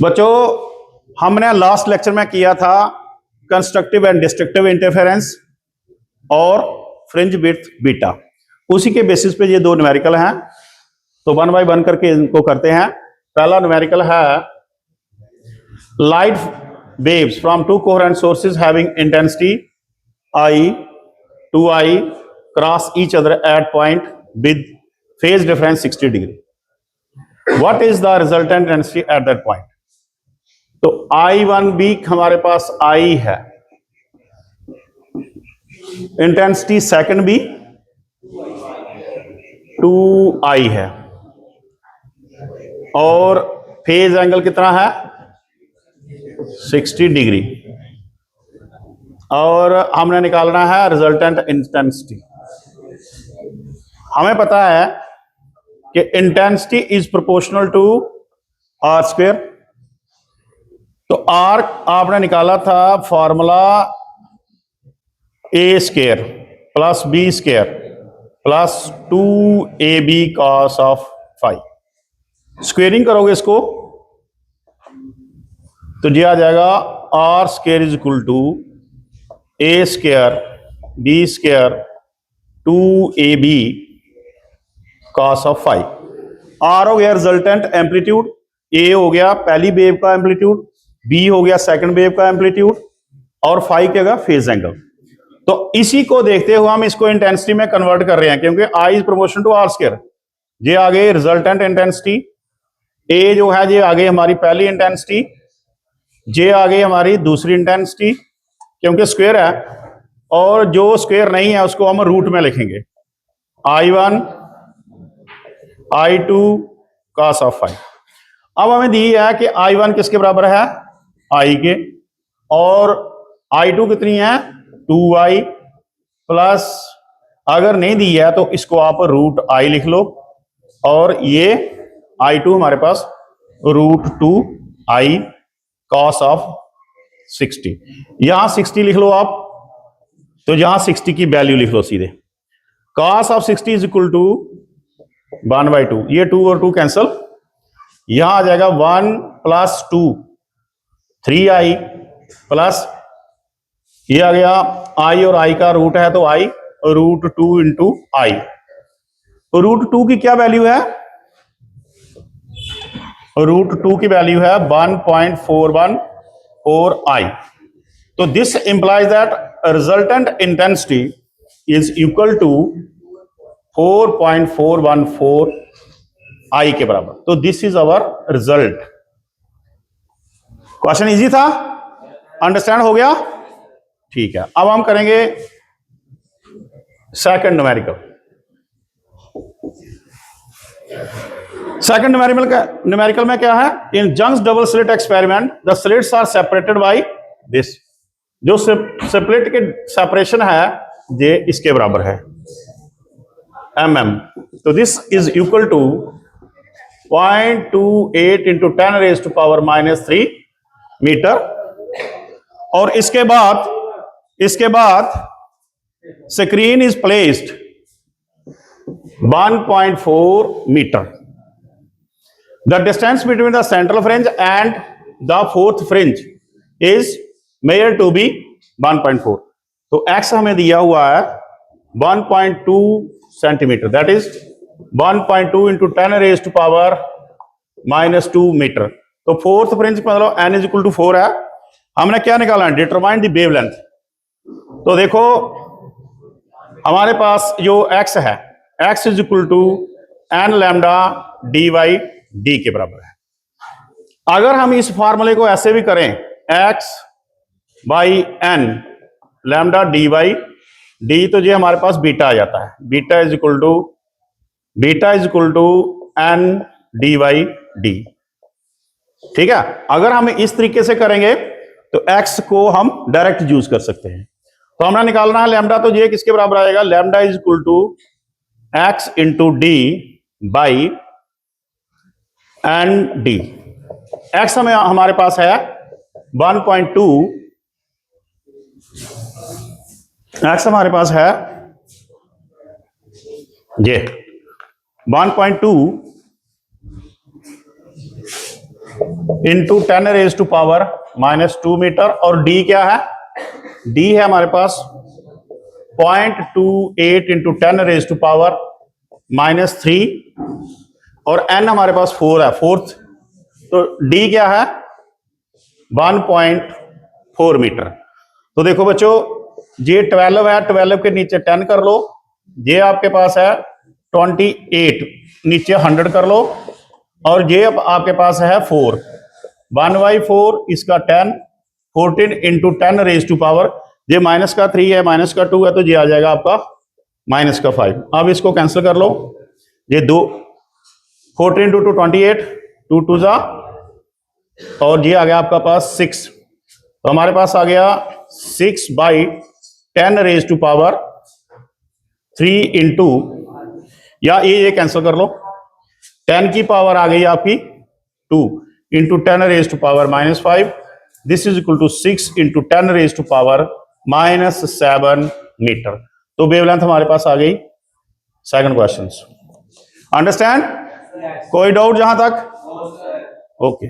बच्चों, हमने last lecture में किया था कंस्ट्रक्टिव एंड डिस्ट्रक्टिव इंटरफेरेंस और फ्रिंज विड्थ बीटा। उसी के बेसिस पे ये दो न्यूमेरिकल हैं, तो वन बाय वन करके इनको करते हैं। पहला न्यूमेरिकल है light waves from to coherent sources having intensity I to I cross each other at point with phase difference 60 degree. What is the resultant intensity at that point? तो I1B हमारे पास I है, intensity second भी 2I है और phase angle कितना है 60 degree, और हमने निकालना है रिजल्टेंट इंटेंसिटी। हमें पता है कि intensity is proportional to are square. तो आर आपने निकाला था formula A square plus B square plus 2AB cos of five. Squaring करोगे इसको तो ये आ जाएगा R square is equal to A square B square 2AB cos of five. R हो गया रिजल्टेंट एम्पलीट्यूड, ए हो गया पहली वेव का एम्पलीट्यूड, बी हो गया सेकंड वेव का एम्पलीट्यूड और फाइव क्या फेज एंगल। तो इसी को देखते हुए हम इसको इंटेंसिटी में कन्वर्ट कर रहे हैं, क्योंकि I is proportional to are square. ये आ गई रिजल्टेंट इंटेंसिटी, ए जो है ये आ गई हमारी पहली इंटेंसिटी, ये आ गई हमारी दूसरी इंटेंसिटी क्योंकि स्क्वायर है, और जो स्क्वायर नहीं है उसको हम रूट में लिखेंगे I1 I2 cos of five. अब हमें दी है कि I1 किसके बराबर है I के, और I2 कितनी है 2I, प्लस अगर नहीं दी है तो इसको आप रूट I लिख लो, और ये I2 हमारे पास रूट 2I cos ऑफ 60। यहां 60 लिख लो आप, तो यहां 60 की वैल्यू लिख लो सीधे। cos of 60 is equal to 1/2, ये 2 और 2 कैंसल, यहां आ जाएगा 1 प्लस 2 3I प्लस ये आ गया I और I का रूट है तो I root 2 into I। Root 2 की क्या वैल्यू है? रूट 2 की वैल्यू है 1.414I। तो this implies that resultant intensity is equal to 4.414I के बराबर। तो this is our result. Question easy था, अंडरस्टैंड हो गया? ठीक है, अब हम करेंगे सेकंड न्यूमेरिकल। सेकंड न्यूमेरिकल में क्या है? In Young's double slit experiment the slits are separated by this. जो स्प्लिट के सेपरेशन है ये इसके बराबर है mm। तो this is equal to 0.28 into 10⁻³ metre. और इसके बाद screen is placed 1.4 metre. The distance between the central fringe and the fourth fringe is measured to be 1.4। तो x हमें दिया हुआ है 1.2 centimetre, that is 1.2 into 10⁻² metre. तो फोर्थ फ्रिंज मतलब n इज इक्वल टू 4 है। हमने क्या निकाला है? Determine the wavelength. तो देखो हमारे पास जो x है, x is equal to n lambda dy/d के बराबर है। अगर हम इस फार्मूले को ऐसे भी करें x/n लैम्डा dy/d, तो ये हमारे पास बीटा आ जाता है। Beta is equal to n dy/d। ठीक है, अगर हम इस तरीके से करेंगे तो x को हम डायरेक्ट यूज कर सकते हैं। तो हमने निकालना है लैम्डा, तो ये किसके बराबर आएगा? Lambda is equal to x into D by N D. X हमें हमारे पास है 1.2, एक्स हमारे पास है ये 1.2 इंटू 10⁻⁻² मीटर, और डी क्या है, डी है हमारे पास 0.28 इंटू 10⁻⁻³ और एन हमारे पास 4 है, फोर्थ, तो डी क्या है 1.4 मीटर। तो देखो बच्चों, ये 12 है, 12 के नीचे 10 कर लो, ये आपके पास है 28, नीचे 100 कर लो, और ये अब आपके पास है 4, 1/4 इसका 10, 14 इंटू 10⁻⁻, ये माइनस का 3 है, माइनस का 2 है, तो ये आ जाएगा आपका माइनस का 5। अब इसको कैंसिल कर लो, ये 2 14 इंटू 2 28, 2 2 जा, और ये आ गया आपका पास 6, तो हमारे पास आ गया 6/10⁻³ इंटू, या ये कैंसिल कर लो, 10 की पावर आ गई आपकी 2 into 10⁻⁻5, this is equal to 6 into 10⁻⁻7 metre. तो वेवलेंथ हमारे पास आ गई। Second question, understand? कोई डाउट जहां तक? ओके।